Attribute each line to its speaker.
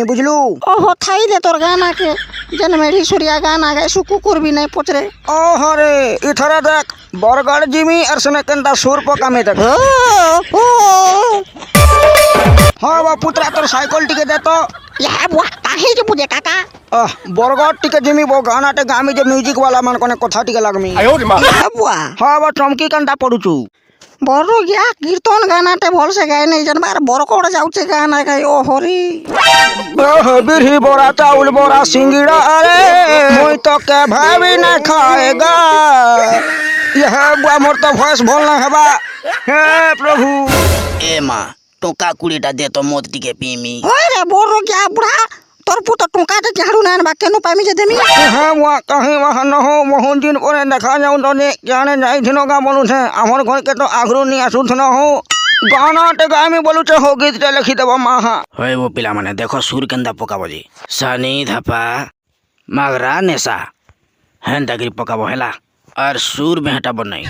Speaker 1: বুঝলু।
Speaker 2: ওহো থাই দে তোর গানা কে যেন মেঢি সুরিয়া গানা গাই সুকু করবি নাই পচরে।
Speaker 1: ও হরে ইথরে দেখ বরগড় জিমি আর সনে কেনটা সুর পকামে দেখ। হ্যাঁ বা পুত্রা তোর সাইকেল টিকে দে তো।
Speaker 2: ইয়া বুয়া কাহে যে বুঝে কাকা
Speaker 1: বরগড় টিকে জিমি বো গানাটে গামি যে মিউজিক वाला মান কোনে কথা টিকে লাগমি।
Speaker 2: ইয়া বুয়া
Speaker 1: হ্যাঁ বা চমকি কেনটা পড়ুচু।
Speaker 2: বড় গিয়া কীর্তন গানাটে ভলসে গাই নাই জানবার বড় কোড়ে যাচ্ছে গানা গাই ও হরি।
Speaker 1: বিরহি বড়া চাউল বড়া সিঙ্গিড়া রে মুই তো কে ভাবি না খাएगा। यह बुआ मोर तो भॉइस भल ना हेबा। हे प्रभु
Speaker 3: এ মা টোকা কুড়িটা দে তো মদ টিকে পিমি।
Speaker 2: ওই রে বড় গিয়া বুড়া তোর পুত টুকাতে ঝাড়ু না আনবা কেন পাইমি যে দেমি।
Speaker 1: হে বুয়া कहीं वहां न हो मोहन दिन परे देखा जाऊं तो ने जाने जाई थिनो का बोलू छे हमर घर के तो आगरू नी आसु थन हो गाना टे गामी बोलू छे हो गीत टे लिखि देबो माहा।
Speaker 3: হয় ও পিলা মানে দেখো সুর কেন্দা পকাব যে সানি ধাপা মাগরা নেশা হেন দাগরি পকাব হেলা আর সুর বেহটা বনাই।